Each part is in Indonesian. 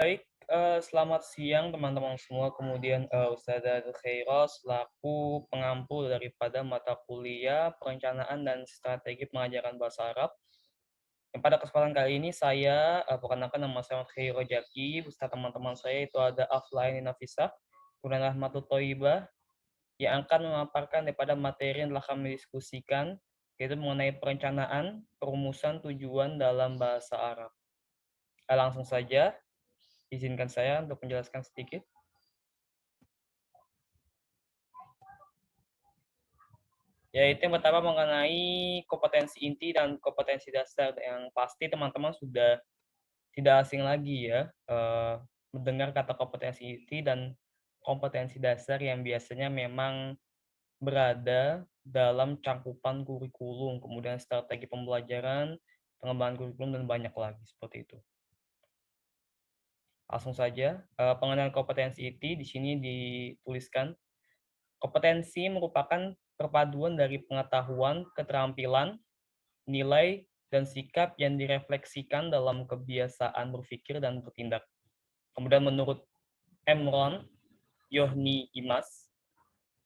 Baik, selamat siang teman-teman semua. Kemudian Ustazah Khaira selaku pengampu daripada mata kuliah Perencanaan dan Strategi Pengajaran Bahasa Arab. Yang pada kesempatan kali ini saya perkenalkan nama saya Khaira Jaki, beserta teman-teman saya itu ada Aflaini Nafisah, kemudian Rahmatul Thoibah, yang akan memaparkan daripada materi yang telah kami diskusikan, yaitu mengenai perencanaan, perumusan tujuan dalam bahasa Arab. Langsung saja, izinkan saya untuk menjelaskan sedikit. Yaitu yang pertama mengenai kompetensi inti dan kompetensi dasar, yang pasti teman-teman sudah tidak asing lagi ya mendengar kata kompetensi inti dan kompetensi dasar yang biasanya memang berada dalam cangkupan kurikulum, kemudian strategi pembelajaran, pengembangan kurikulum, dan banyak lagi seperti itu. Langsung saja, pengenal kompetensi inti di sini dituliskan, kompetensi merupakan perpaduan dari pengetahuan, keterampilan, nilai, dan sikap yang direfleksikan dalam kebiasaan berpikir dan bertindak. Kemudian menurut Emron Yohni Imas,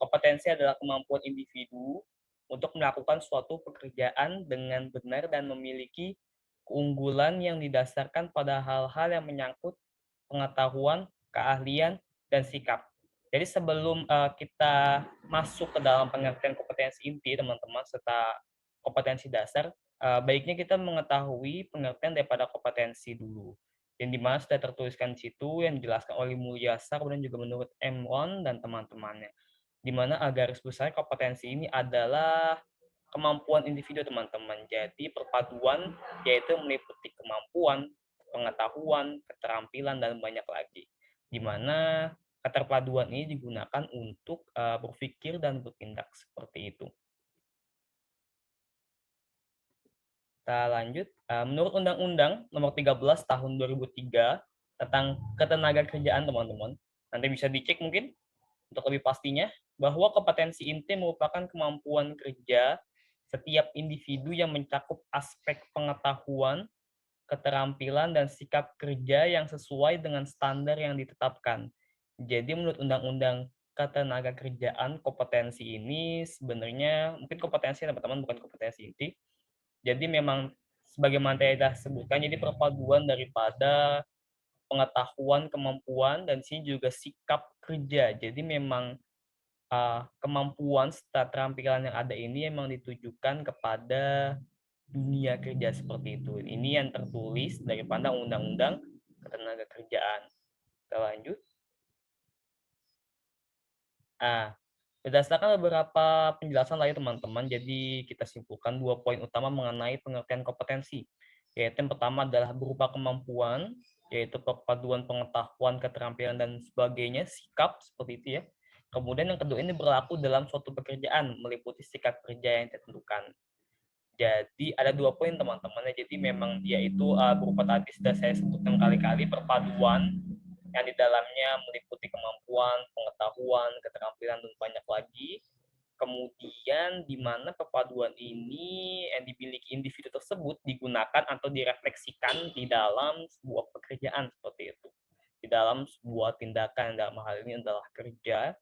kompetensi adalah kemampuan individu untuk melakukan suatu pekerjaan dengan benar dan memiliki keunggulan yang didasarkan pada hal-hal yang menyangkut pengetahuan, keahlian, dan sikap. Jadi sebelum kita masuk ke dalam pengertian kompetensi inti, teman-teman, serta kompetensi dasar, baiknya kita mengetahui pengertian daripada kompetensi dulu. Yang dimana sudah tertuliskan di situ, yang dijelaskan oleh Mulyasa, kemudian juga menurut Emron dan teman-temannya. Di mana garis besar kompetensi ini adalah kemampuan individu, teman-teman. Jadi perpaduan yaitu meliputi kemampuan, pengetahuan, keterampilan, dan banyak lagi. Di mana keterpaduan ini digunakan untuk berpikir dan bertindak seperti itu. Kita lanjut. Menurut Undang-Undang Nomor 13 Tahun 2003 tentang Ketenagakerjaan, teman-teman, nanti bisa dicek mungkin untuk lebih pastinya, bahwa kompetensi inti merupakan kemampuan kerja setiap individu yang mencakup aspek pengetahuan, keterampilan, dan sikap kerja yang sesuai dengan standar yang ditetapkan. Jadi menurut Undang-Undang Ketenagakerjaan, kompetensi ini sebenarnya mungkin kompetensi teman-teman, bukan kompetensi inti. Jadi memang sebagaimana saya sebutkan, jadi perpaduan daripada pengetahuan, kemampuan, dan sini juga sikap kerja. Jadi memang kemampuan serta keterampilan yang ada ini memang ditujukan kepada dunia kerja seperti itu. Ini yang tertulis daripada Undang-Undang Ketenagakerjaan. Kita lanjut. Ah, Berdasarkan beberapa penjelasan lain, teman-teman, jadi kita simpulkan 2 poin utama mengenai pengertian kompetensi. Yaitu yang pertama adalah berupa kemampuan, yaitu perpaduan pengetahuan, keterampilan, dan sebagainya, sikap, seperti itu ya. Kemudian yang kedua ini berlaku dalam suatu pekerjaan, meliputi sikap kerja yang ditentukan. Jadi ada 2 poin, teman-teman. Jadi memang dia itu berupa tadi sudah saya sebutkan kali-kali, perpaduan yang di dalamnya meliputi kemampuan, pengetahuan, keterampilan, dan banyak lagi. Kemudian di mana perpaduan ini yang dimiliki individu tersebut digunakan atau direfleksikan di dalam sebuah pekerjaan seperti itu. Di dalam sebuah tindakan, dalam hal ini adalah kerja,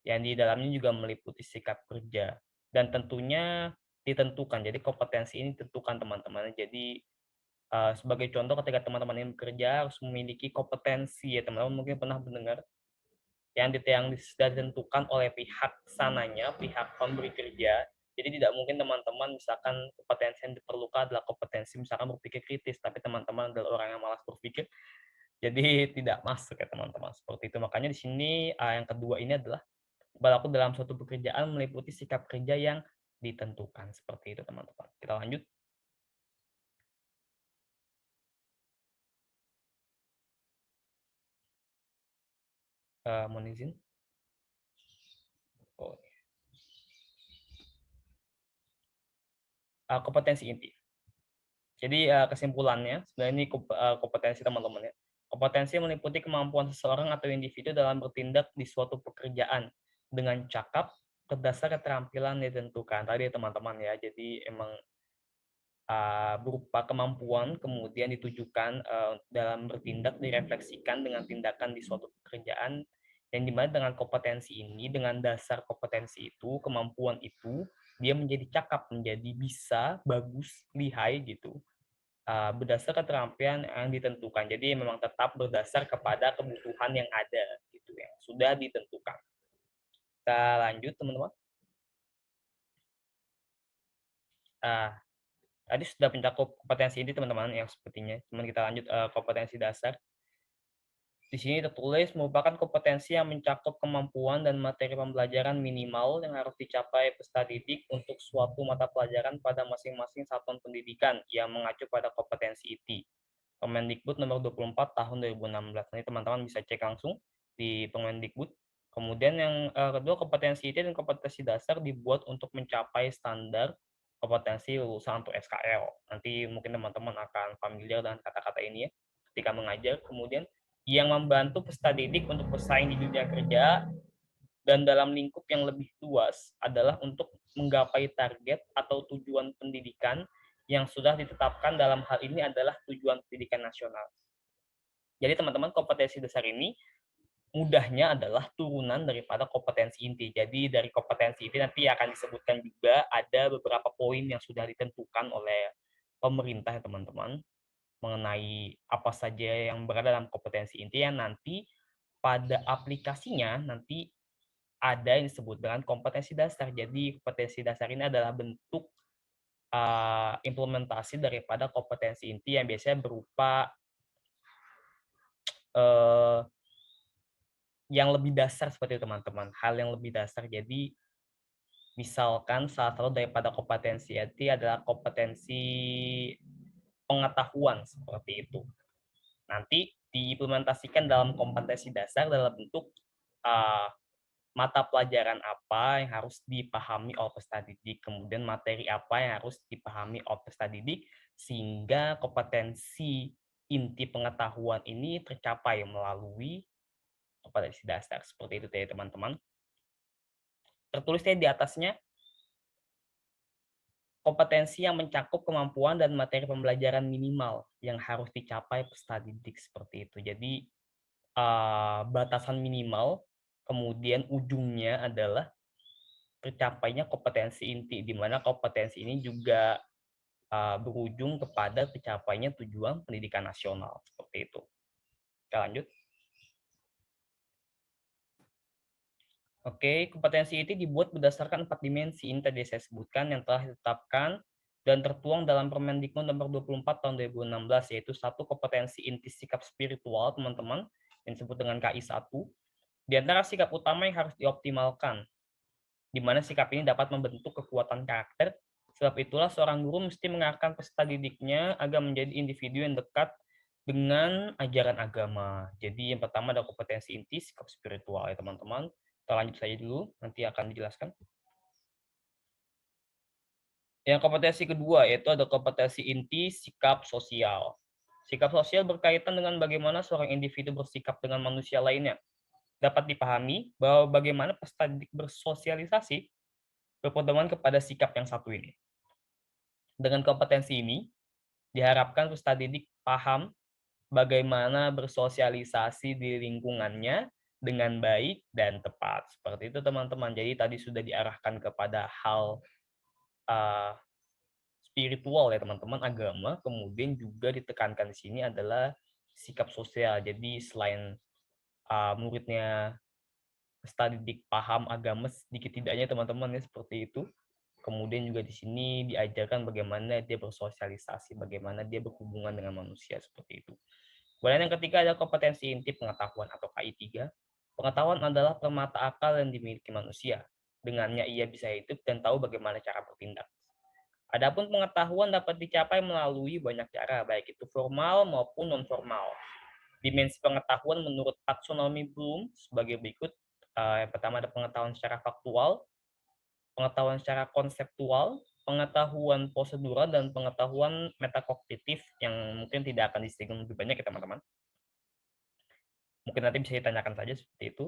yang di dalamnya juga meliputi sikap kerja. Dan tentunya ditentukan, jadi kompetensi ini ditentukan, teman-teman. Jadi sebagai contoh ketika teman-teman ini bekerja harus memiliki kompetensi ya, teman-teman mungkin pernah mendengar yang sudah ditentukan oleh pihak sananya, pihak pemberi kerja. Jadi tidak mungkin teman-teman misalkan kompetensi yang diperlukan adalah kompetensi misalkan berpikir kritis, tapi teman-teman adalah orang yang malas berpikir, jadi tidak masuk ya teman-teman, seperti itu. Makanya di sini yang kedua ini adalah berlaku dalam suatu pekerjaan meliputi sikap kerja yang ditentukan, seperti itu teman-teman. Kita lanjut. Mohon izin. Oh, kompetensi inti. Jadi kesimpulannya, sebenarnya ini kompetensi teman-teman ya. Kompetensi meliputi kemampuan seseorang atau individu dalam bertindak di suatu pekerjaan dengan cakap berdasar keterampilan yang ditentukan tadi teman-teman ya. Jadi emang berupa kemampuan, kemudian ditujukan dalam bertindak direfleksikan dengan tindakan di suatu pekerjaan, yang dimana dengan kompetensi ini, dengan dasar kompetensi itu, kemampuan itu, dia menjadi cakap, menjadi bisa, bagus, lihai gitu, berdasar keterampilan yang ditentukan. Jadi memang tetap berdasar kepada kebutuhan yang ada gitu, yang sudah ditentukan. Kita lanjut teman-teman. Ah, Tadi sudah mencakup kompetensi ini teman-teman yang sepertinya. Cuman kita lanjut kompetensi dasar. Di sini tertulis merupakan kompetensi yang mencakup kemampuan dan materi pembelajaran minimal yang harus dicapai peserta didik untuk suatu mata pelajaran pada masing-masing satuan pendidikan yang mengacu pada kompetensi IT. Permendikbud nomor 24 tahun 2016. Nanti teman-teman bisa cek langsung di Permendikbud. Kemudian yang kedua, kompetensi IT dan kompetensi dasar dibuat untuk mencapai standar kompetensi lulusan untuk SKL. Nanti mungkin teman-teman akan familiar dengan kata-kata ini ya ketika mengajar. Kemudian yang membantu peserta didik untuk bersaing di dunia kerja dan dalam lingkup yang lebih luas adalah untuk menggapai target atau tujuan pendidikan yang sudah ditetapkan. Dalam hal ini adalah tujuan pendidikan nasional. Jadi teman-teman, kompetensi dasar ini mudahnya adalah turunan daripada kompetensi inti. Jadi dari kompetensi inti nanti akan disebutkan juga ada beberapa poin yang sudah ditentukan oleh pemerintah ya teman-teman, mengenai apa saja yang berada dalam kompetensi inti yang nanti pada aplikasinya nanti ada yang disebut dengan kompetensi dasar. Jadi kompetensi dasar ini adalah bentuk implementasi daripada kompetensi inti yang biasanya berupa uh, yang lebih dasar seperti itu teman-teman. Hal yang lebih dasar. Jadi misalkan salah satu daripada kompetensi inti adalah kompetensi pengetahuan seperti itu. Nanti diimplementasikan dalam kompetensi dasar dalam bentuk uh, mata pelajaran apa yang harus dipahami oleh peserta didik, kemudian materi apa yang harus dipahami oleh peserta didik, sehingga kompetensi inti pengetahuan ini tercapai melalui kompetensi dasar. Seperti itu ya teman-teman. Tertulisnya di atasnya, kompetensi yang mencakup kemampuan dan materi pembelajaran minimal yang harus dicapai peserta didik seperti itu. Jadi batasan minimal, kemudian ujungnya adalah tercapainya kompetensi inti, di mana kompetensi ini juga berujung kepada tercapainya tujuan pendidikan nasional seperti itu. Kita lanjut. Oke, kompetensi inti dibuat berdasarkan 4 dimensi ini tadi saya sebutkan yang telah ditetapkan dan tertuang dalam Permendikbud nomor 24 tahun 2016, yaitu satu, kompetensi inti sikap spiritual teman-teman yang disebut dengan KI1. Di antara sikap utama yang harus dioptimalkan, di mana sikap ini dapat membentuk kekuatan karakter. Sebab itulah seorang guru mesti mengarahkan peserta didiknya agar menjadi individu yang dekat dengan ajaran agama. Jadi yang pertama ada kompetensi inti sikap spiritual ya teman-teman. Kita lanjut saja dulu, nanti akan dijelaskan. Yang kompetensi kedua yaitu ada kompetensi inti sikap sosial. Sikap sosial berkaitan dengan bagaimana seorang individu bersikap dengan manusia lainnya. Dapat dipahami bahwa bagaimana peserta didik bersosialisasi berpedoman kepada sikap yang satu ini. Dengan kompetensi ini, diharapkan peserta didik paham bagaimana bersosialisasi di lingkungannya dengan baik dan tepat. Seperti itu teman-teman. Jadi tadi sudah diarahkan kepada hal uh, spiritual ya teman-teman, agama. Kemudian juga ditekankan di sini adalah sikap sosial. Jadi selain muridnya peserta didik paham agama sedikit tidaknya teman-teman ya seperti itu. Kemudian juga di sini diajarkan bagaimana dia bersosialisasi, bagaimana dia berhubungan dengan manusia seperti itu. Kemudian yang ketiga ada kompetensi inti pengetahuan atau KI3. Pengetahuan adalah permata akal yang dimiliki manusia. Dengannya ia bisa hidup dan tahu bagaimana cara bertindak. Adapun pengetahuan dapat dicapai melalui banyak cara, baik itu formal maupun non-formal. Dimensi pengetahuan menurut taksonomi Bloom sebagai berikut. Yang pertama ada pengetahuan secara faktual, pengetahuan secara konseptual, pengetahuan prosedural, dan pengetahuan metakognitif yang mungkin tidak akan disinggung lebih banyak ya teman-teman. Mungkin nanti bisa ditanyakan saja seperti itu.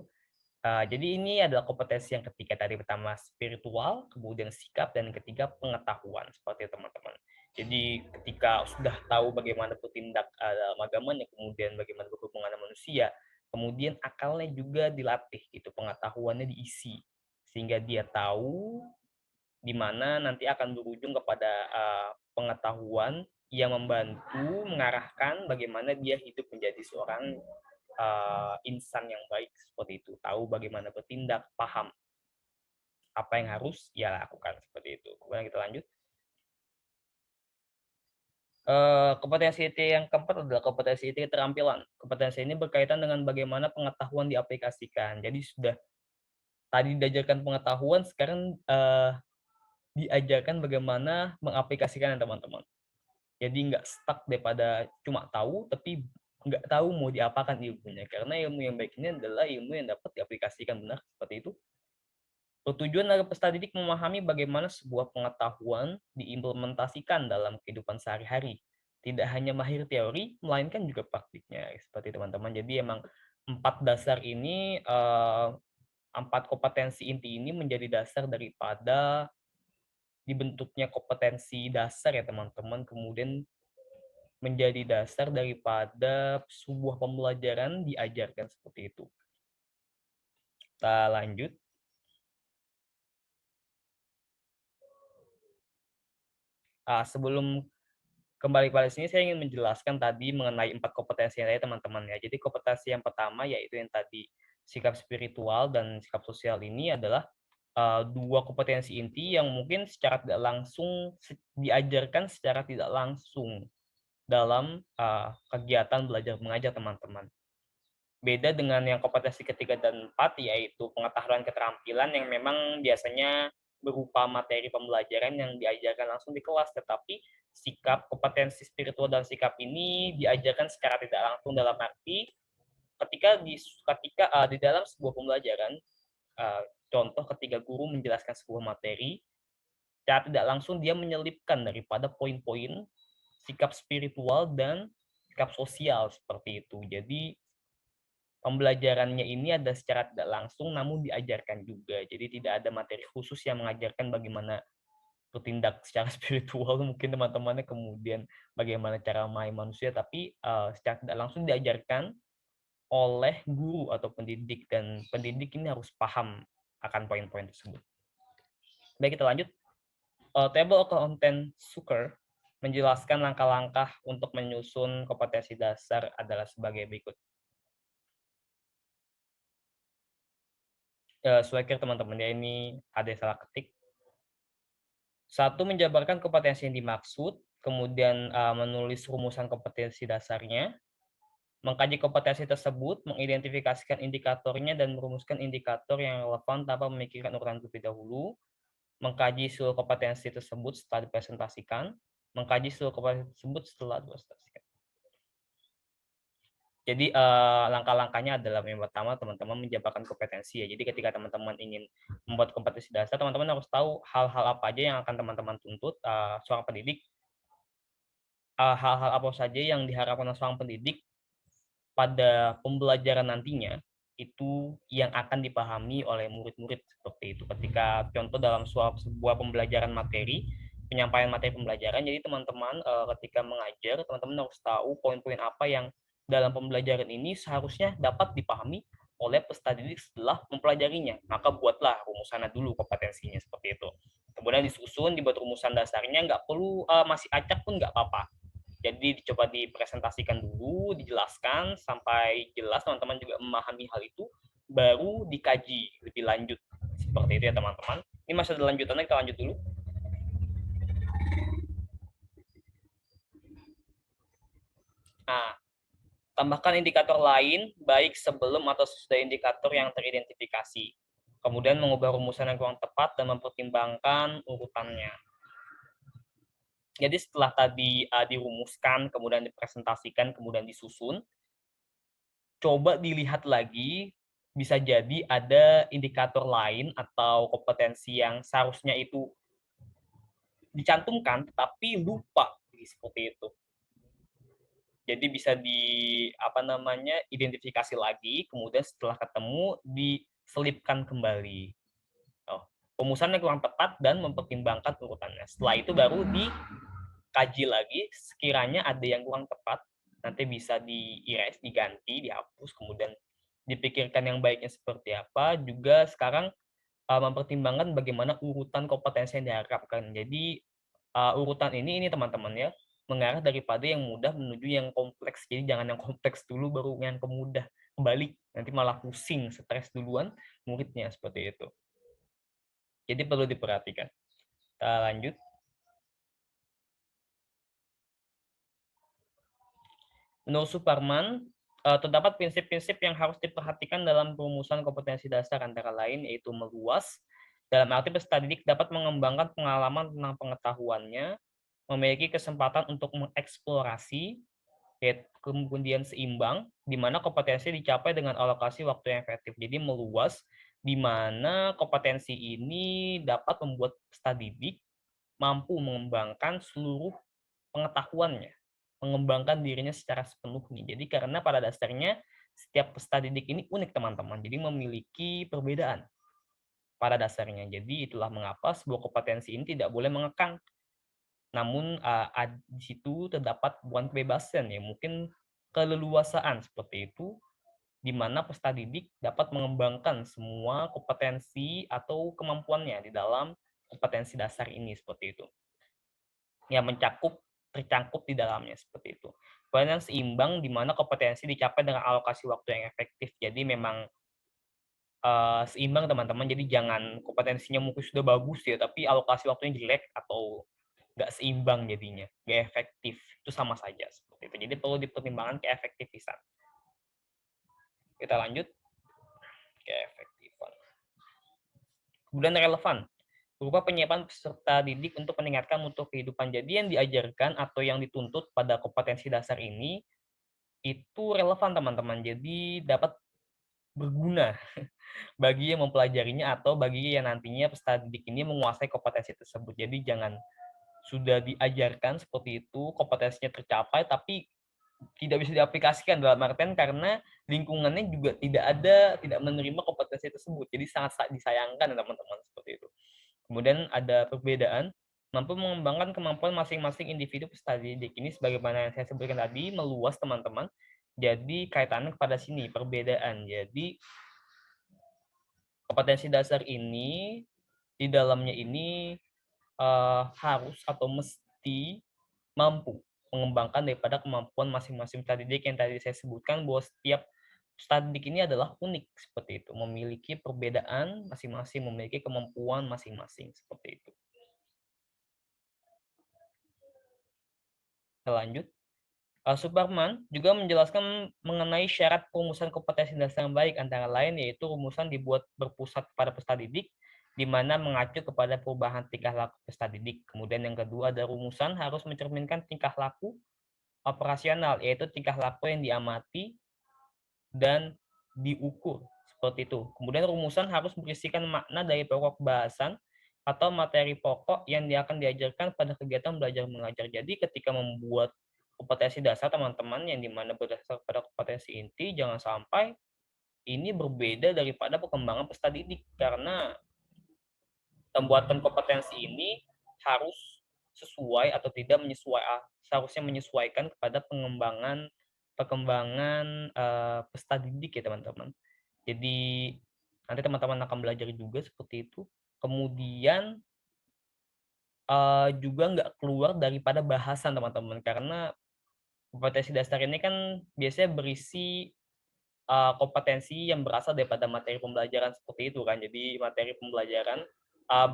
Jadi ini adalah kompetensi yang ketiga tadi, pertama spiritual, kemudian sikap, dan ketiga pengetahuan seperti itu teman-teman. Jadi ketika sudah tahu bagaimana bertindak dalam agamanya, kemudian bagaimana berhubungan dengan manusia, kemudian akalnya juga dilatih gitu, pengetahuannya diisi sehingga dia tahu di mana nanti akan berujung kepada pengetahuan yang membantu mengarahkan bagaimana dia hidup menjadi seorang insan yang baik seperti itu, tahu bagaimana bertindak, paham apa yang harus ia lakukan seperti itu. Kemudian kita lanjut. Kompetensi IT yang keempat adalah kompetensi IT keterampilan. Kompetensi ini berkaitan dengan bagaimana pengetahuan diaplikasikan. Jadi sudah tadi diajarkan pengetahuan, sekarang diajarkan bagaimana mengaplikasikan teman-teman. Jadi nggak stuck daripada cuma tahu, tapi nggak tahu mau diapakan ilmunya. Karena ilmu yang baik ini adalah ilmu yang dapat diaplikasikan benar seperti itu. Bertujuan agar peserta didik memahami bagaimana sebuah pengetahuan diimplementasikan dalam kehidupan sehari-hari. Tidak hanya mahir teori, melainkan juga praktiknya, seperti teman-teman. Jadi emang 4 dasar ini, 4 kompetensi inti ini menjadi dasar daripada dibentuknya kompetensi dasar ya teman-teman, kemudian menjadi dasar daripada sebuah pembelajaran diajarkan seperti itu. Kita lanjut. Sebelum kembali pada sini, saya ingin menjelaskan tadi mengenai 4 kompetensi yang tadi teman-teman ya. Jadi kompetensi yang pertama yaitu yang tadi sikap spiritual dan sikap sosial ini adalah dua kompetensi inti yang mungkin secara tidak langsung diajarkan secara tidak langsung dalam kegiatan belajar mengajar teman-teman. Beda dengan yang kompetensi ketiga dan empat, yaitu pengetahuan keterampilan yang memang biasanya berupa materi pembelajaran yang diajarkan langsung di kelas, tetapi sikap, kompetensi spiritual dan sikap ini diajarkan secara tidak langsung dalam arti ketika di dalam sebuah pembelajaran, contoh ketika guru menjelaskan sebuah materi, secara tidak langsung dia menyelipkan daripada poin-poin sikap spiritual dan sikap sosial seperti itu. Jadi pembelajarannya ini ada secara tidak langsung namun diajarkan juga. Jadi tidak ada materi khusus yang mengajarkan bagaimana bertindak secara spiritual mungkin teman-temannya, kemudian bagaimana cara memahami manusia, tapi secara tidak langsung diajarkan oleh guru atau pendidik, dan pendidik ini harus paham akan poin-poin tersebut. Baik, kita lanjut. Table of Content Suker menjelaskan langkah-langkah untuk menyusun kompetensi dasar adalah sebagai berikut. Sesuaikan teman-teman ya, ini ada yang salah ketik. Satu, menjabarkan kompetensi yang dimaksud, kemudian menulis rumusan kompetensi dasarnya, mengkaji kompetensi tersebut, mengidentifikasikan indikatornya dan merumuskan indikator yang relevan tanpa memikirkan urutan terlebih dahulu, mengkaji seluruh kompetensi tersebut setelah dipresentasikan, mengkaji seluruh kompetensi tersebut setelah dipresentasikan. Jadi langkah-langkahnya adalah yang pertama teman-teman menjabarkan kompetensi ya. Jadi ketika teman-teman ingin membuat kompetensi dasar, teman-teman harus tahu hal-hal apa aja yang akan teman-teman tuntut seorang pendidik, hal-hal apa saja yang diharapkan seorang pendidik pada pembelajaran nantinya itu yang akan dipahami oleh murid-murid seperti itu. Ketika contoh dalam sebuah pembelajaran materi, penyampaian materi pembelajaran, jadi teman-teman ketika mengajar, teman-teman harus tahu poin-poin apa yang dalam pembelajaran ini seharusnya dapat dipahami oleh peserta didik setelah mempelajarinya. Maka buatlah rumusannya dulu kompetensinya seperti itu. Kemudian disusun, dibuat rumusan dasarnya, nggak perlu masih acak pun nggak apa-apa. Jadi dicoba dipresentasikan dulu, dijelaskan sampai jelas teman-teman juga memahami hal itu, baru dikaji lebih lanjut. Seperti itu ya teman-teman. Ini masih ada lanjutannya, kita lanjut dulu. Nah, tambahkan indikator lain, baik sebelum atau sesudah indikator yang teridentifikasi. Kemudian mengubah rumusan yang kurang tepat dan mempertimbangkan urutannya. Jadi setelah tadi dirumuskan, kemudian dipresentasikan, kemudian disusun, coba dilihat lagi, bisa jadi ada indikator lain atau kompetensi yang seharusnya itu dicantumkan, tetapi lupa, seperti itu. Jadi bisa identifikasi lagi, kemudian setelah ketemu diselipkan kembali. Rumusannya kurang tepat dan mempertimbangkan urutannya. Setelah itu baru kaji lagi, sekiranya ada yang kurang tepat, nanti bisa di-erase, diganti, dihapus, kemudian dipikirkan yang baiknya seperti apa, juga sekarang mempertimbangkan bagaimana urutan kompetensi yang diharapkan. Jadi urutan ini teman-teman ya, mengarah daripada yang mudah menuju yang kompleks. Jadi jangan yang kompleks dulu baru yang kemudah. Kebalik, nanti malah pusing, stres duluan muridnya seperti itu. Jadi perlu diperhatikan. Kita lanjut. Menurut Suparman, terdapat prinsip-prinsip yang harus diperhatikan dalam perumusan kompetensi dasar antara lain yaitu meluas, dalam arti peserta didik dapat mengembangkan pengalaman tentang pengetahuannya, memiliki kesempatan untuk mengeksplorasi, kemudian seimbang, di mana kompetensi dicapai dengan alokasi waktu yang efektif. Jadi meluas, di mana kompetensi ini dapat membuat peserta didik mampu mengembangkan seluruh pengetahuannya, mengembangkan dirinya secara sepenuhnya. Jadi karena pada dasarnya setiap peserta didik ini unik teman-teman, jadi memiliki perbedaan pada dasarnya. Jadi itulah mengapa sebuah kompetensi ini tidak boleh mengekang. Namun di situ terdapat bukan kebebasan ya, mungkin keleluasaan seperti itu, di mana peserta didik dapat mengembangkan semua kompetensi atau kemampuannya di dalam kompetensi dasar ini seperti itu. Yang tercangkup di dalamnya seperti itu. Kemudian yang seimbang di mana kompetensi dicapai dengan alokasi waktu yang efektif. Jadi memang seimbang teman-teman. Jadi jangan kompetensinya mungkin sudah bagus ya, tapi alokasi waktunya jelek atau nggak seimbang jadinya, nggak efektif. Itu sama saja seperti itu. Jadi perlu dipertimbangkan keefektifan. Kita lanjut. Keefektifan. Kemudian relevan. Berupa penyiapan peserta didik untuk meningkatkan mutu kehidupan. Jadi yang diajarkan atau yang dituntut pada kompetensi dasar ini itu relevan teman-teman. Jadi dapat berguna bagi yang mempelajarinya atau bagi yang nantinya peserta didik ini menguasai kompetensi tersebut. Jadi jangan sudah diajarkan seperti itu, kompetensinya tercapai, tapi tidak bisa diaplikasikan dalam artian karena lingkungannya juga tidak menerima kompetensi tersebut. Jadi sangat disayangkan teman-teman seperti itu. Kemudian ada perbedaan, mampu mengembangkan kemampuan masing-masing individu peserta didik. Ini sebagaimana yang saya sebutkan tadi, meluas teman-teman. Jadi kaitannya kepada sini, perbedaan. Jadi kompetensi dasar ini, di dalamnya ini harus atau mesti mampu mengembangkan daripada kemampuan masing-masing peserta didik yang tadi saya sebutkan bahwa setiap peserta didik ini adalah unik seperti itu, memiliki perbedaan masing-masing, memiliki kemampuan masing-masing seperti itu. Kita lanjut. Suparman juga menjelaskan mengenai syarat perumusan kompetensi dasar yang baik, antara lain yaitu rumusan dibuat berpusat pada peserta didik, di mana mengacu kepada perubahan tingkah laku peserta didik. Kemudian yang kedua ada rumusan harus mencerminkan tingkah laku operasional, yaitu tingkah laku yang diamati dan diukur seperti itu. Kemudian rumusan harus berisikan makna dari pokok bahasan atau materi pokok yang akan diajarkan pada kegiatan belajar mengajar. Jadi ketika membuat kompetensi dasar teman-teman yang dimana berdasar pada kompetensi inti, jangan sampai ini berbeda daripada perkembangan peserta didik, karena pembuatan kompetensi ini harus sesuai atau tidak menyesuaikan, seharusnya menyesuaikan kepada perkembangan peserta didik ya teman-teman. Jadi nanti teman-teman akan belajar juga seperti itu. Kemudian juga nggak keluar daripada bahasan teman-teman, karena kompetensi dasar ini kan biasanya berisi kompetensi yang berasal daripada materi pembelajaran seperti itu kan. Jadi materi pembelajaran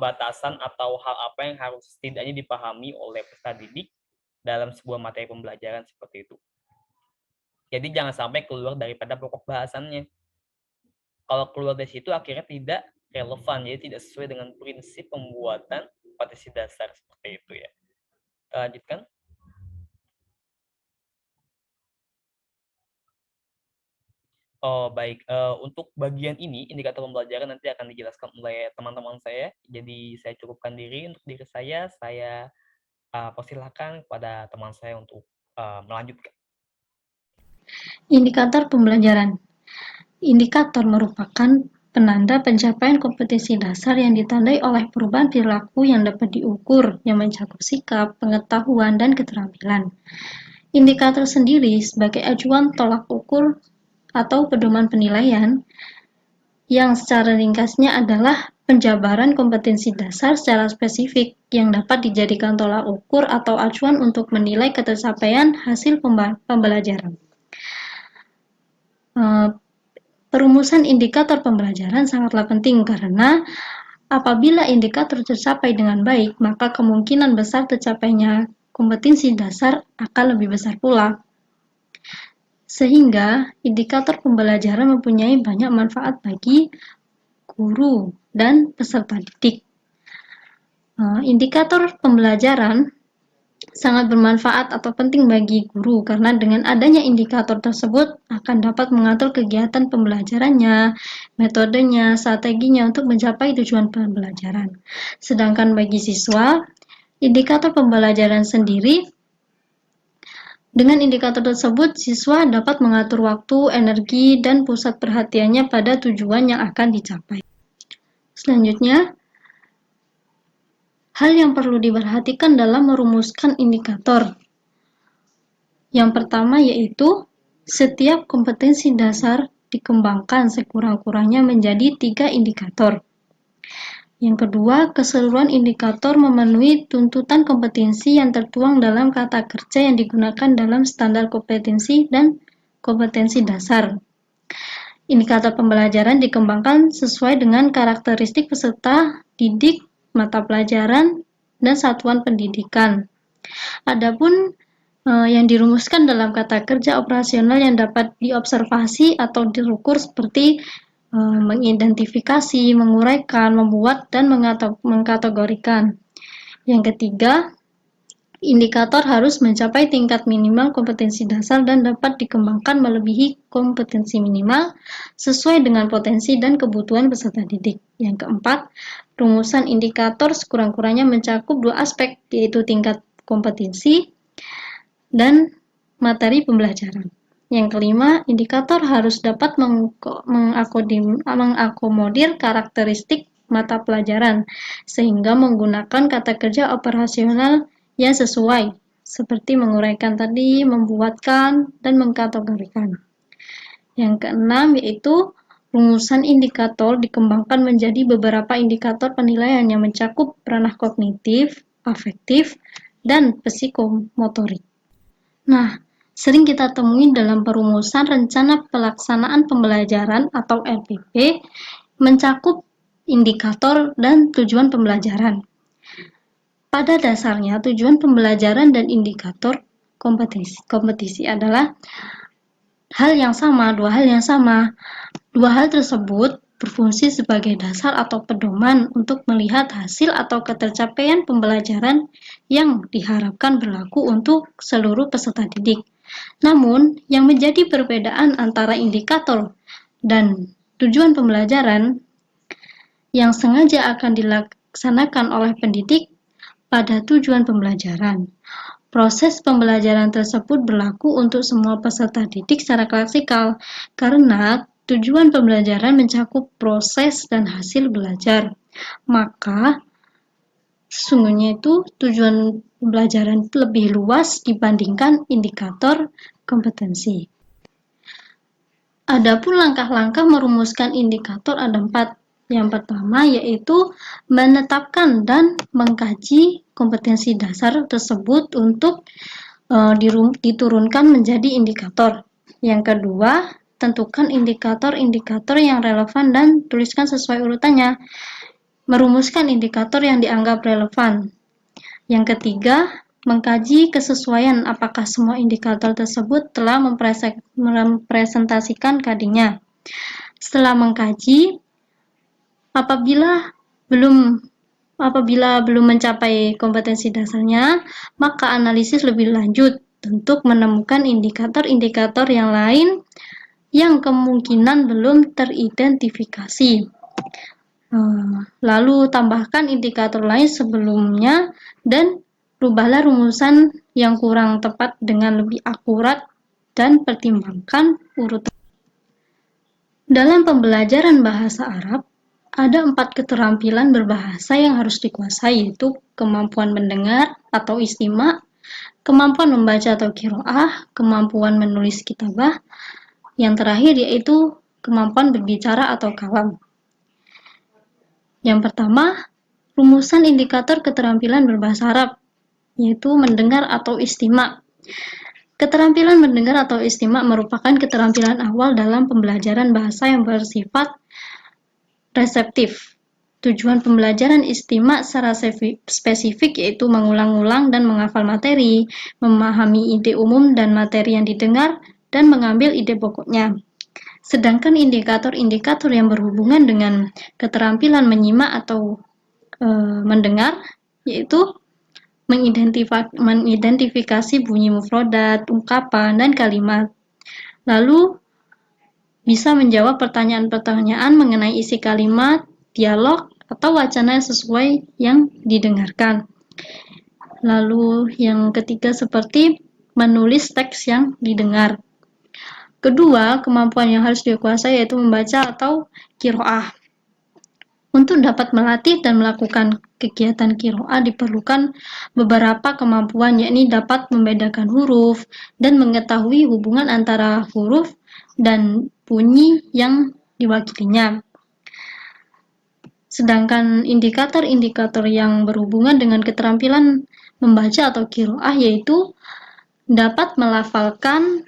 batasan atau hal apa yang harus setidaknya dipahami oleh peserta didik dalam sebuah materi pembelajaran seperti itu. Jadi jangan sampai keluar daripada pokok bahasannya. Kalau keluar dari situ akhirnya tidak relevan, jadi tidak sesuai dengan prinsip pembuatan kompetensi dasar seperti itu ya. Kita lanjutkan. Oh baik, untuk bagian ini indikator pembelajaran nanti akan dijelaskan oleh teman-teman saya. Jadi saya cukupkan diri untuk diri saya persilahkan kepada teman saya untuk melanjutkan. Indikator pembelajaran. Indikator merupakan penanda pencapaian kompetensi dasar yang ditandai oleh perubahan perilaku yang dapat diukur, yang mencakup sikap, pengetahuan, dan keterampilan. Indikator sendiri sebagai acuan tolak ukur atau pedoman penilaian, yang secara ringkasnya adalah penjabaran kompetensi dasar secara spesifik yang dapat dijadikan tolak ukur atau acuan untuk menilai ketercapaian hasil pembelajaran. Perumusan indikator pembelajaran sangatlah penting karena apabila indikator tercapai dengan baik, maka kemungkinan besar tercapainya kompetensi dasar akan lebih besar pula. Sehingga indikator pembelajaran mempunyai banyak manfaat bagi guru dan peserta didik. Indikator pembelajaran sangat bermanfaat atau penting bagi guru karena dengan adanya indikator tersebut akan dapat mengatur kegiatan pembelajarannya, metodenya, strateginya untuk mencapai tujuan pembelajaran. Sedangkan bagi siswa, indikator pembelajaran sendiri, dengan indikator tersebut siswa dapat mengatur waktu, energi, dan pusat perhatiannya pada tujuan yang akan dicapai. Selanjutnya, hal yang perlu diperhatikan dalam merumuskan indikator. Yang pertama yaitu, setiap kompetensi dasar dikembangkan sekurang-kurangnya menjadi 3 indikator. Yang kedua, keseluruhan indikator memenuhi tuntutan kompetensi yang tertuang dalam kata kerja yang digunakan dalam standar kompetensi dan kompetensi dasar. Indikator pembelajaran dikembangkan sesuai dengan karakteristik peserta didik, mata pelajaran, dan satuan pendidikan. Adapun yang dirumuskan dalam kata kerja operasional yang dapat diobservasi atau diukur seperti mengidentifikasi, menguraikan, membuat, dan mengkategorikan. Yang ketiga, indikator harus mencapai tingkat minimal kompetensi dasar dan dapat dikembangkan melebihi kompetensi minimal sesuai dengan potensi dan kebutuhan peserta didik. Yang keempat, rumusan indikator sekurang-kurangnya mencakup 2 aspek, yaitu tingkat kompetensi dan materi pembelajaran. Yang kelima, indikator harus dapat mengakomodir karakteristik mata pelajaran, sehingga menggunakan kata kerja operasional yang sesuai, seperti menguraikan tadi, membuatkan, dan mengkategorikan. Yang keenam yaitu rumusan indikator dikembangkan menjadi beberapa indikator penilaian yang mencakup ranah kognitif, afektif, dan psikomotorik. Nah, sering kita temui dalam perumusan rencana pelaksanaan pembelajaran atau RPP mencakup indikator dan tujuan pembelajaran. Pada dasarnya, tujuan pembelajaran dan indikator kompetisi adalah hal yang sama, dua hal yang sama. Dua hal tersebut berfungsi sebagai dasar atau pedoman untuk melihat hasil atau ketercapaian pembelajaran yang diharapkan berlaku untuk seluruh peserta didik. Namun, yang menjadi perbedaan antara indikator dan tujuan pembelajaran yang sengaja akan dilaksanakan oleh pendidik pada tujuan pembelajaran. Proses pembelajaran tersebut berlaku untuk semua peserta didik secara klasikal karena tujuan pembelajaran mencakup proses dan hasil belajar. Maka, sesungguhnya itu tujuan pembelajaran lebih luas dibandingkan indikator kompetensi. Adapun langkah-langkah merumuskan indikator ada 4. Yang pertama yaitu menetapkan dan mengkaji kompetensi dasar tersebut untuk diturunkan menjadi indikator. Yang kedua, tentukan indikator-indikator yang relevan dan tuliskan sesuai urutannya. Merumuskan indikator yang dianggap relevan. Yang ketiga, mengkaji kesesuaian apakah semua indikator tersebut telah mempresentasikan KD-nya. Setelah mengkaji, apabila belum mencapai kompetensi dasarnya, maka analisis lebih lanjut untuk menemukan indikator-indikator yang lain yang kemungkinan belum teridentifikasi. Lalu tambahkan indikator lain sebelumnya dan rubahlah rumusan yang kurang tepat dengan lebih akurat dan pertimbangkan urutan. Dalam pembelajaran bahasa Arab, ada 4 keterampilan berbahasa yang harus dikuasai, yaitu kemampuan mendengar atau istima, kemampuan membaca atau qiraah, kemampuan menulis kitabah, yang terakhir yaitu kemampuan berbicara atau kalam. Yang pertama, rumusan indikator keterampilan berbahasa Arab, yaitu mendengar atau istima. Keterampilan mendengar atau istima merupakan keterampilan awal dalam pembelajaran bahasa yang bersifat reseptif. Tujuan pembelajaran istima secara spesifik yaitu mengulang-ulang dan menghafal materi, memahami ide umum dan materi yang didengar, dan mengambil ide pokoknya. Sedangkan indikator-indikator yang berhubungan dengan keterampilan menyimak atau mendengar yaitu mengidentifikasi bunyi mufradat, ungkapan, dan kalimat. Lalu bisa menjawab pertanyaan-pertanyaan mengenai isi kalimat, dialog, atau wacana sesuai yang didengarkan. Lalu yang ketiga seperti menulis teks yang didengar. Kedua, kemampuan yang harus dikuasai yaitu membaca atau qiraah. Untuk dapat melatih dan melakukan kegiatan qiraah diperlukan beberapa kemampuan, yakni dapat membedakan huruf dan mengetahui hubungan antara huruf dan bunyi yang diwakilinya. Sedangkan indikator-indikator yang berhubungan dengan keterampilan membaca atau qiraah yaitu dapat melafalkan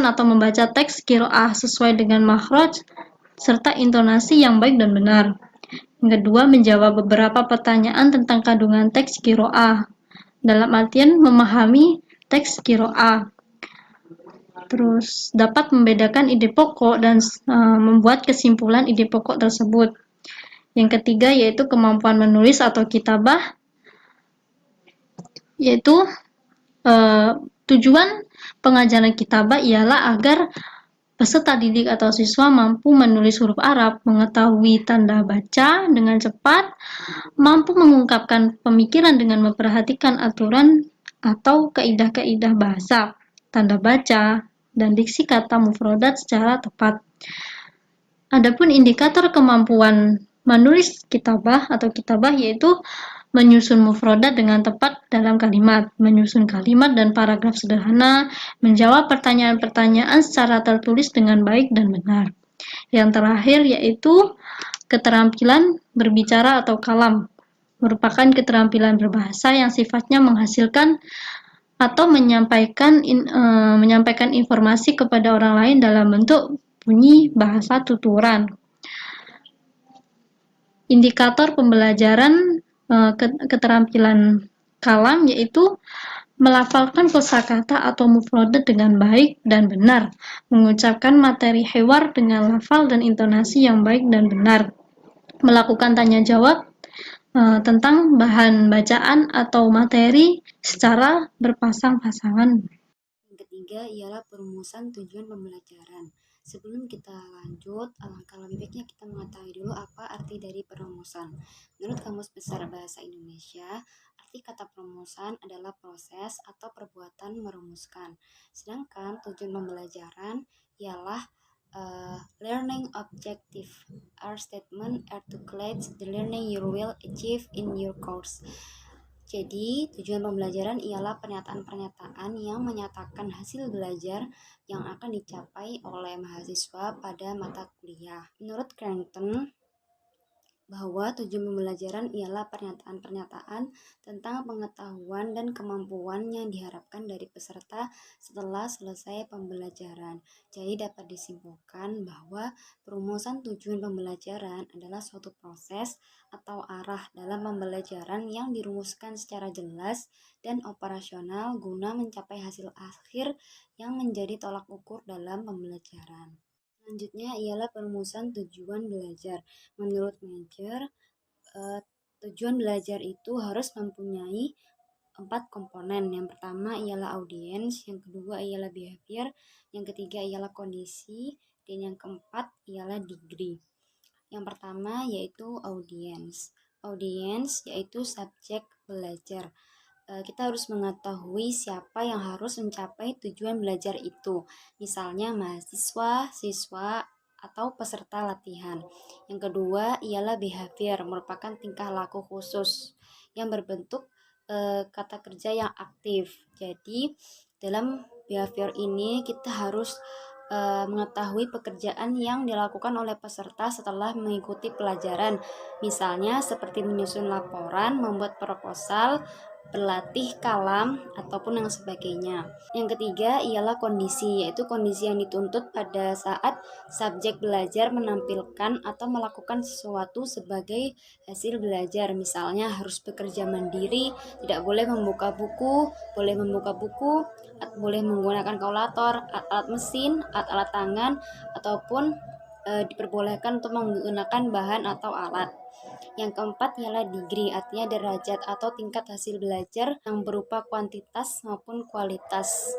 atau membaca teks qiraah sesuai dengan makhraj serta intonasi yang baik dan benar. Yang kedua, menjawab beberapa pertanyaan tentang kandungan teks qiraah, dalam artian memahami teks qiraah. Terus dapat membedakan ide pokok dan membuat kesimpulan ide pokok tersebut. Yang ketiga yaitu kemampuan menulis atau kitabah, yaitu tujuan pengajaran kitabah ialah agar peserta didik atau siswa mampu menulis huruf Arab, mengetahui tanda baca dengan cepat, mampu mengungkapkan pemikiran dengan memperhatikan aturan atau kaidah-kaidah bahasa, tanda baca, dan diksi kata mufradat secara tepat. Adapun indikator kemampuan menulis kitabah atau kitabah yaitu menyusun mufradat dengan tepat dalam kalimat, menyusun kalimat dan paragraf sederhana, menjawab pertanyaan-pertanyaan secara tertulis dengan baik dan benar. Yang terakhir yaitu keterampilan berbicara atau kalam, merupakan keterampilan berbahasa yang sifatnya menghasilkan atau menyampaikan informasi kepada orang lain dalam bentuk bunyi bahasa tuturan. Indikator pembelajaran keterampilan kalam yaitu melafalkan kosakata atau mufradat dengan baik dan benar, mengucapkan materi hiwar dengan lafal dan intonasi yang baik dan benar, melakukan tanya jawab tentang bahan bacaan atau materi secara berpasang-pasangan. Yang ketiga ialah perumusan tujuan pembelajaran. Sebelum kita lanjut, alangkah lebih baiknya kita mengetahui dulu apa arti dari perumusan. Menurut Kamus Besar Bahasa Indonesia, arti kata perumusan adalah proses atau perbuatan merumuskan. Sedangkan tujuan pembelajaran ialah learning objective. Our statement articulates the learning you will achieve in your course. Jadi, tujuan pembelajaran ialah pernyataan-pernyataan yang menyatakan hasil belajar yang akan dicapai oleh mahasiswa pada mata kuliah. Menurut Crankton, bahwa tujuan pembelajaran ialah pernyataan-pernyataan tentang pengetahuan dan kemampuan yang diharapkan dari peserta setelah selesai pembelajaran. Jadi dapat disimpulkan bahwa perumusan tujuan pembelajaran adalah suatu proses atau arah dalam pembelajaran yang dirumuskan secara jelas dan operasional guna mencapai hasil akhir yang menjadi tolak ukur dalam pembelajaran. Selanjutnya ialah perumusan tujuan belajar. Menurut Major, tujuan belajar itu harus mempunyai 4 komponen. Yang pertama ialah audiens, yang kedua ialah behavior, yang ketiga ialah kondisi, dan yang keempat ialah degree. Yang pertama yaitu audiens. Audiens yaitu subjek belajar. kita harus mengetahui siapa yang harus mencapai tujuan belajar itu. Misalnya mahasiswa, siswa, atau peserta latihan. Yang kedua ialah behavior, merupakan tingkah laku khusus yang berbentuk kata kerja yang aktif. Jadi dalam behavior ini kita harus mengetahui pekerjaan yang dilakukan oleh peserta setelah mengikuti pelajaran. Misalnya seperti menyusun laporan, membuat proposal, berlatih kalam, ataupun yang sebagainya. Yang ketiga ialah kondisi, yaitu kondisi yang dituntut pada saat subjek belajar menampilkan atau melakukan sesuatu sebagai hasil belajar. Misalnya harus bekerja mandiri, tidak boleh membuka buku, boleh menggunakan kalkulator, alat mesin, alat tangan, ataupun diperbolehkan untuk menggunakan bahan atau alat. Yang keempat ialah degree, artinya derajat atau tingkat hasil belajar yang berupa kuantitas maupun kualitas.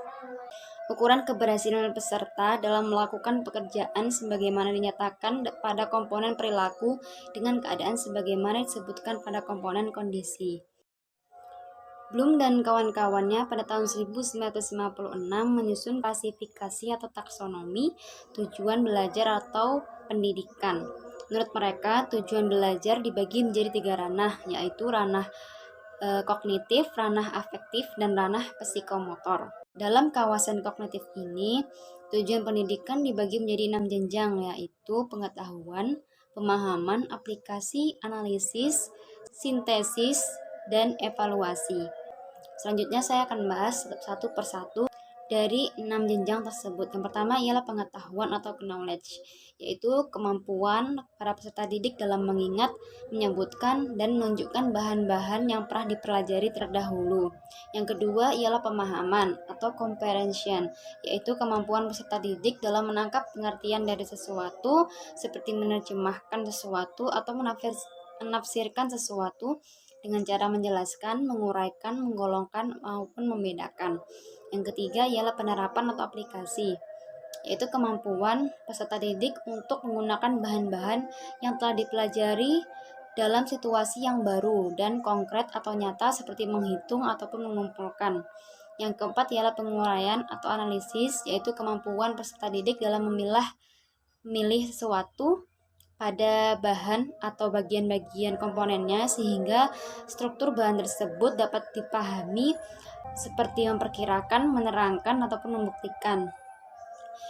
Ukuran keberhasilan peserta dalam melakukan pekerjaan sebagaimana dinyatakan pada komponen perilaku dengan keadaan sebagaimana disebutkan pada komponen kondisi. Bloom dan kawan-kawannya pada tahun 1956 menyusun klasifikasi atau taksonomi tujuan belajar atau pendidikan. Menurut mereka, tujuan belajar dibagi menjadi 3 ranah, yaitu ranah kognitif, ranah afektif, dan ranah psikomotor. Dalam kawasan kognitif ini, tujuan pendidikan dibagi menjadi 6 jenjang, yaitu pengetahuan, pemahaman, aplikasi, analisis, sintesis, dan evaluasi. Selanjutnya saya akan bahas satu persatu dari 6 jenjang tersebut. Yang pertama ialah pengetahuan atau knowledge, yaitu kemampuan para peserta didik dalam mengingat, menyebutkan, dan menunjukkan bahan-bahan yang pernah dipelajari terdahulu. Yang kedua ialah pemahaman atau comprehension, yaitu kemampuan peserta didik dalam menangkap pengertian dari sesuatu, seperti menerjemahkan sesuatu atau menafsirkan sesuatu dengan cara menjelaskan, menguraikan, menggolongkan, maupun membedakan. Yang ketiga ialah penerapan atau aplikasi, yaitu kemampuan peserta didik untuk menggunakan bahan-bahan yang telah dipelajari dalam situasi yang baru dan konkret atau nyata seperti menghitung ataupun mengumpulkan. Yang keempat ialah penguraian atau analisis, yaitu kemampuan peserta didik dalam memilih sesuatu pada bahan atau bagian-bagian komponennya sehingga struktur bahan tersebut dapat dipahami seperti memperkirakan, menerangkan, ataupun membuktikan.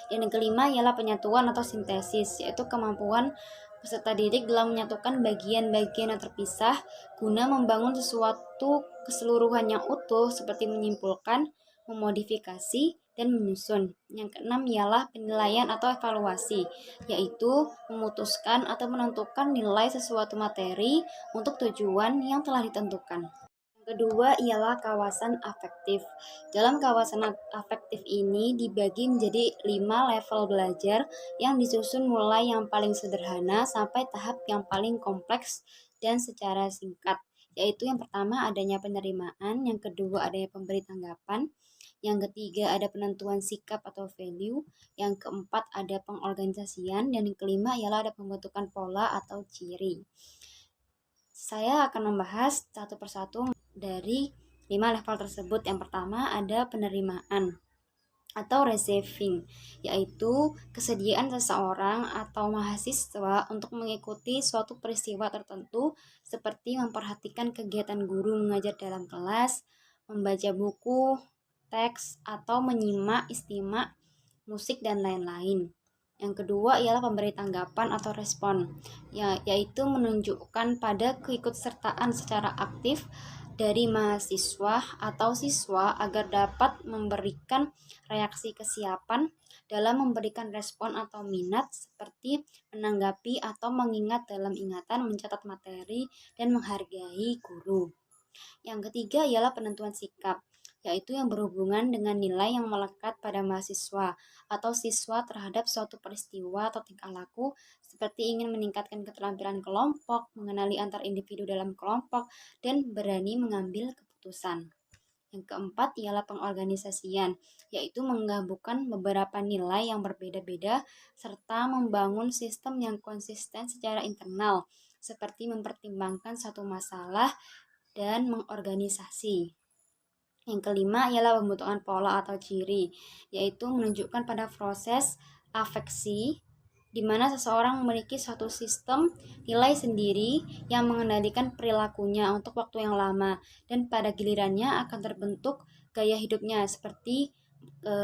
Dan yang kelima ialah penyatuan atau sintesis, yaitu kemampuan peserta didik dalam menyatukan bagian-bagian yang terpisah guna membangun sesuatu keseluruhan yang utuh seperti menyimpulkan, memodifikasi, dan menyusun. Yang keenam ialah penilaian atau evaluasi, yaitu memutuskan atau menentukan nilai sesuatu materi untuk tujuan yang telah ditentukan. Yang kedua ialah kawasan afektif. Dalam kawasan afektif ini dibagi menjadi 5 level belajar yang disusun mulai yang paling sederhana sampai tahap yang paling kompleks dan secara singkat. Yaitu yang pertama adanya penerimaan, yang kedua adanya pemberi tanggapan, yang ketiga ada penentuan sikap atau value, yang keempat ada pengorganisasian, dan yang kelima ialah ada pembentukan pola atau ciri. Saya akan membahas satu persatu dari 5 level tersebut. Yang pertama ada penerimaan atau receiving, yaitu kesediaan seseorang atau mahasiswa untuk mengikuti suatu peristiwa tertentu seperti memperhatikan kegiatan guru mengajar dalam kelas, membaca buku, teks, atau menyimak istimak, musik, dan lain-lain. Yang kedua ialah pemberi tanggapan atau respon, yaitu menunjukkan pada keikutsertaan secara aktif dari mahasiswa atau siswa agar dapat memberikan reaksi kesiapan dalam memberikan respon atau minat seperti menanggapi atau mengingat dalam ingatan, mencatat materi, dan menghargai guru. Yang ketiga ialah penentuan sikap, yaitu yang berhubungan dengan nilai yang melekat pada mahasiswa atau siswa terhadap suatu peristiwa atau tingkah laku seperti ingin meningkatkan keterampilan kelompok, mengenali antar individu dalam kelompok, dan berani mengambil keputusan. Yang keempat ialah pengorganisasian, yaitu menggabungkan beberapa nilai yang berbeda-beda serta membangun sistem yang konsisten secara internal, seperti mempertimbangkan satu masalah dan mengorganisasi. Yang kelima ialah pembentukan pola atau ciri, yaitu menunjukkan pada proses afeksi di mana seseorang memiliki suatu sistem nilai sendiri yang mengendalikan perilakunya untuk waktu yang lama dan pada gilirannya akan terbentuk gaya hidupnya seperti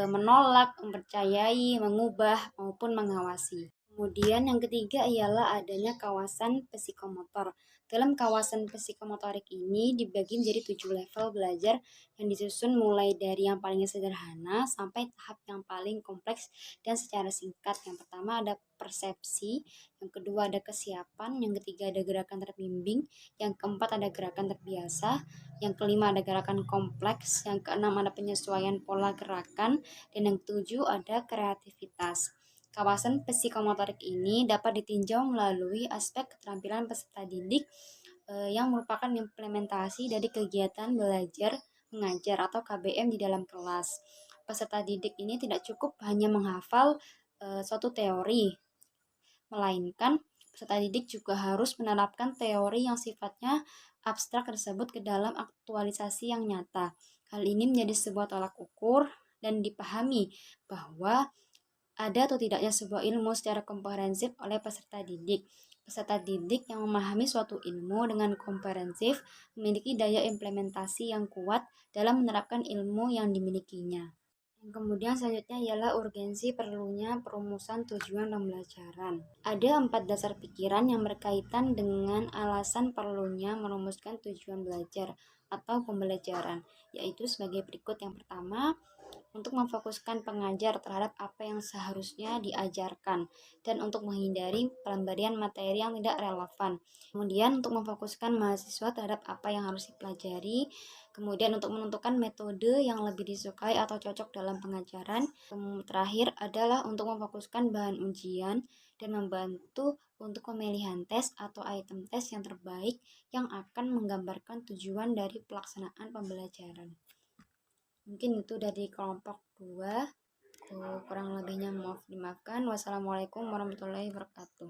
menolak, mempercayai, mengubah maupun mengawasi. Kemudian yang ketiga ialah adanya kawasan psikomotor. Dalam kawasan psikomotorik ini dibagi menjadi 7 level belajar yang disusun mulai dari yang paling sederhana sampai tahap yang paling kompleks dan secara singkat. Yang pertama ada persepsi, yang kedua ada kesiapan, yang ketiga ada gerakan terbimbing, yang keempat ada gerakan terbiasa, yang kelima ada gerakan kompleks, yang keenam ada penyesuaian pola gerakan, dan yang ketujuh ada kreativitas. Kawasan psikomotorik ini dapat ditinjau melalui aspek keterampilan peserta didik yang merupakan implementasi dari kegiatan belajar mengajar atau KBM di dalam kelas. Peserta didik ini tidak cukup hanya menghafal suatu teori, melainkan peserta didik juga harus menerapkan teori yang sifatnya abstrak tersebut ke dalam aktualisasi yang nyata. Hal ini menjadi sebuah tolak ukur dan dipahami bahwa ada atau tidaknya sebuah ilmu secara komprehensif oleh peserta didik. Peserta didik yang memahami suatu ilmu dengan komprehensif memiliki daya implementasi yang kuat dalam menerapkan ilmu yang dimilikinya. Yang kemudian selanjutnya ialah urgensi perlunya perumusan tujuan pembelajaran. Ada 4 dasar pikiran yang berkaitan dengan alasan perlunya merumuskan tujuan belajar atau pembelajaran, yaitu sebagai berikut. Yang pertama, untuk memfokuskan pengajar terhadap apa yang seharusnya diajarkan dan untuk menghindari pemberian materi yang tidak relevan. Kemudian untuk memfokuskan mahasiswa terhadap apa yang harus dipelajari. Kemudian untuk menentukan metode yang lebih disukai atau cocok dalam pengajaran. Terakhir adalah untuk memfokuskan bahan ujian dan membantu untuk pemilihan tes atau item tes yang terbaik yang akan menggambarkan tujuan dari pelaksanaan pembelajaran. Mungkin itu dari kelompok 2. Kurang lebihnya mohon dimaafkan. Wassalamualaikum warahmatullahi wabarakatuh.